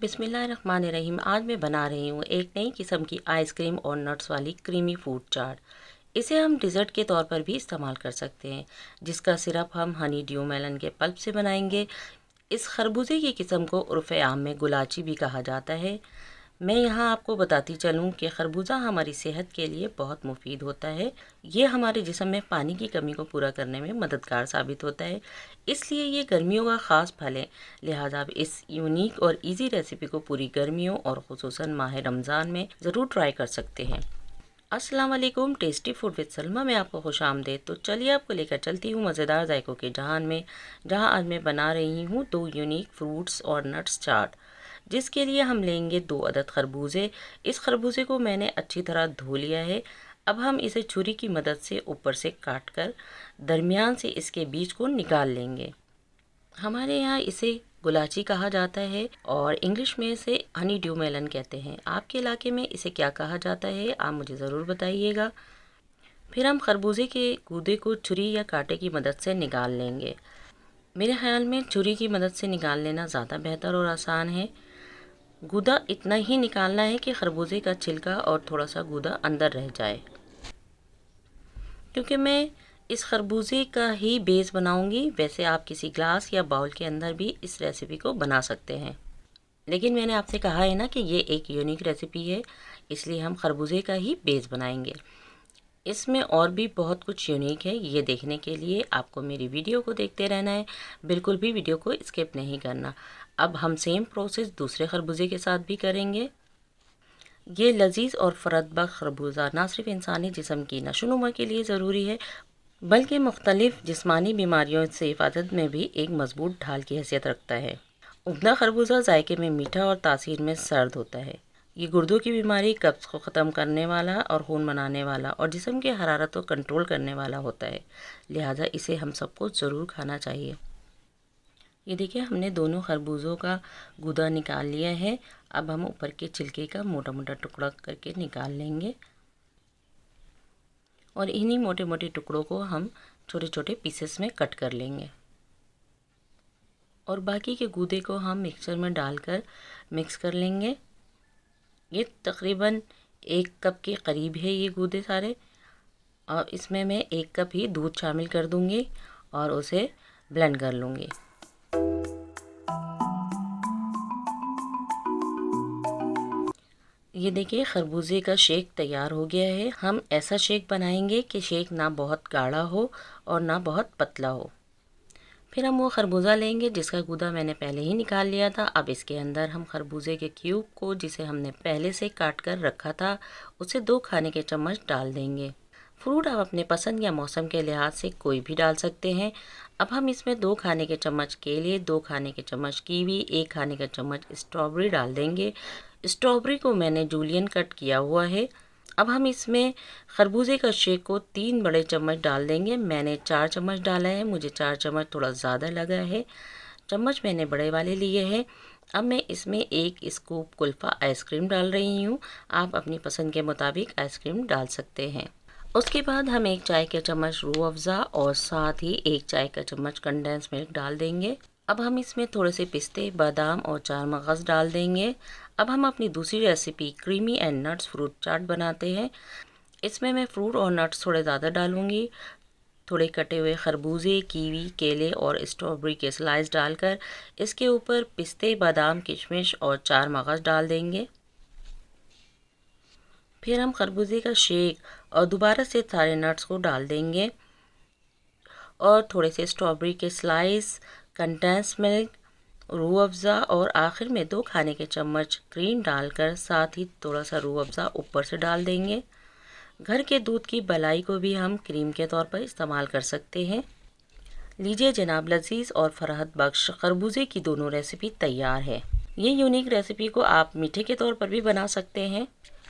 बिस्मिल्लाहिर्रहमानिर्रहीम। आज मैं बना रही हूँ एक नई किस्म की आइसक्रीम और नट्स वाली क्रीमी फ्रूट चाट। इसे हम डिज़र्ट के तौर पर भी इस्तेमाल कर सकते हैं, जिसका सिरप हम हनी ड्यू मेलन के पल्प से बनाएंगे। इस खरबूजे की किस्म को उर्फ़ आम में गुलाची भी कहा जाता है। मैं यहाँ आपको बताती चलूँ कि खरबूजा हमारी सेहत के लिए बहुत मुफीद होता है। ये हमारे जिस्म में पानी की कमी को पूरा करने में मददगार साबित होता है, इसलिए ये गर्मियों का ख़ास फल है। लिहाजा आप इस यूनिक और इजी रेसिपी को पूरी गर्मियों और ख़ुसूसन माह रमज़ान में ज़रूर ट्राई कर सकते हैं। अस्सलाम वालेकुम, टेस्टी फूड विद सलमा में आपको खुशामदीद। तो चलिए आपको लेकर चलती हूँ मज़ेदार जायकों के जहान में, जहाँ आज मैं बना रही हूँ 2 यूनिक फ्रूट्स और नट्स चाट, जिसके लिए हम लेंगे 2 अदद खरबूजे। इस खरबूजे को मैंने अच्छी तरह धो लिया है। अब हम इसे छुरी की मदद से ऊपर से काट कर दरमियान से इसके बीज को निकाल लेंगे। हमारे यहाँ इसे गुलाची कहा जाता है और इंग्लिश में इसे हनी ड्यू मेलन कहते हैं। आपके इलाके में इसे क्या कहा जाता है, आप मुझे ज़रूर बताइएगा। फिर हम खरबूजे के गूदे को छुरी या कांटे की मदद से निकाल लेंगे। मेरे ख्याल में छुरी की मदद से निकाल लेना ज़्यादा बेहतर और आसान है। गूदा इतना ही निकालना है कि खरबूजे का छिलका और थोड़ा सा गूदा अंदर रह जाए। क्योंकि मैं इस खरबूजे का ही बेस बनाऊंगी, वैसे आप किसी ग्लास या बाउल के अंदर भी इस रेसिपी को बना सकते हैं, लेकिन मैंने आपसे कहा है ना कि ये एक यूनिक रेसिपी है, इसलिए हम खरबूजे का ही बेस बनाएंगे। इसमें और भी बहुत कुछ यूनिक है, ये देखने के लिए आपको मेरी वीडियो को देखते रहना है, बिल्कुल भी वीडियो को स्किप नहीं करना। अब हम सेम प्रोसेस दूसरे खरबूजे के साथ भी करेंगे। ये लजीज और फ़रतबख्श खरबूजा ना सिर्फ इंसानी जिस्म की नशोनुमा के लिए ज़रूरी है, बल्कि मुख्तलिफ जिस्मानी बीमारियों से हिफाजत में भी एक मजबूत ढाल की हैसियत रखता है। उम्दा खरबूजा जायके में मीठा और तासीर में सर्द होता है। ये गुर्दों की बीमारी, कब्ज़ को ख़त्म करने वाला और खून बनाने वाला और जिस्म की हरारत को कंट्रोल करने वाला होता है। लिहाजा इसे हम सबको ज़रूर खाना चाहिए। ये देखिए, हमने दोनों खरबूजों का गूदा निकाल लिया है। अब हम ऊपर के छिलके का मोटा मोटा टुकड़ा करके निकाल लेंगे और इन्हीं मोटे मोटे टुकड़ों को हम छोटे छोटे पीसेस में कट कर लेंगे और बाकी के गूदे को हम मिक्सचर में डालकर मिक्स कर लेंगे। ये तकरीबन 1 कप के करीब है ये गूदे सारे, और इसमें मैं 1 कप ही दूध शामिल कर दूंगी और उसे ब्लेंड कर लूँगी। ये देखिए, खरबूजे का शेक तैयार हो गया है। हम ऐसा शेक बनाएंगे कि शेक ना बहुत गाढ़ा हो और ना बहुत पतला हो। फिर हम वो खरबूजा लेंगे जिसका गूदा मैंने पहले ही निकाल लिया था। अब इसके अंदर हम खरबूजे के क्यूब को, जिसे हमने पहले से काट कर रखा था, उसे 2 खाने के चम्मच डाल देंगे। फ्रूट आप अपने पसंद या मौसम के लिहाज से कोई भी डाल सकते हैं। अब हम इसमें 2 खाने के चम्मच केले, 2 खाने के चम्मच कीवी, 1 खाने का चम्मच स्ट्रॉबेरी डाल देंगे। स्ट्रॉबेरी को मैंने जूलियन कट किया हुआ है। अब हम इसमें खरबूजे का शेक को 3 बड़े चम्मच डाल देंगे। मैंने 4 चम्मच डाला है, मुझे 4 चम्मच थोड़ा ज़्यादा लगा है। चम्मच मैंने बड़े वाले लिए हैं। अब मैं इसमें 1 स्कूप कुल्फ़ा आइसक्रीम डाल रही हूँ। आप अपनी पसंद के मुताबिक आइसक्रीम डाल सकते हैं। उसके बाद हम 1 चाय का चम्मच रूह अफ़ज़ा और साथ ही 1 चाय का चम्मच कंडेंस मिल्क डाल देंगे। अब हम इसमें थोड़े से पिस्ते, बादाम और 4 मगज़ डाल देंगे। अब हम अपनी दूसरी recipe creamy and nuts fruit chaat बनाते हैं। इसमें मैं फ्रूट और नट्स थोड़े ज़्यादा डालूँगी। थोड़े कटे हुए खरबूजे, कीवी, केले और स्ट्रॉबेरी के स्लाइस डालकर इसके ऊपर पिस्ते, बादाम, किशमिश और 4 मगज़ डाल देंगे। फिर हम खरबूजे का शेक और दोबारा से सारे नट्स को डाल देंगे और थोड़े से स्ट्रॉबेरी के slice, condense milk, Rooh Afza और आखिर में 2 खाने के चम्मच क्रीम डालकर साथ ही थोड़ा सा रूह अफ़ज़ा ऊपर से डाल देंगे। घर के दूध की बलाई को भी हम क्रीम के तौर पर इस्तेमाल कर सकते हैं। लीजिए जनाब, लजीज और फराहत बख्श खरबूजे की दोनों रेसिपी तैयार है। ये यूनिक रेसिपी को आप मीठे के तौर पर भी बना सकते हैं।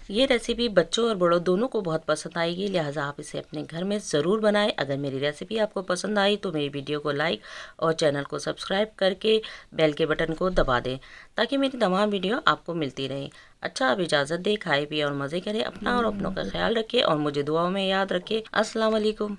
ये रेसिपी बच्चों और बड़ों दोनों को बहुत पसंद आएगी, लिहाजा आप इसे अपने घर में ज़रूर बनाएं। अगर मेरी रेसिपी आपको पसंद आई तो मेरी वीडियो को लाइक और चैनल को सब्सक्राइब करके बेल के बटन को दबा दें, ताकि मेरी तमाम वीडियो आपको मिलती रहें। अच्छा, अब इजाज़त दें, खाए पिए और मज़े करें। अपना और अपनों का ख्याल रखें और मुझे दुआओं में याद रखें। अस्सलाम वालेकुम।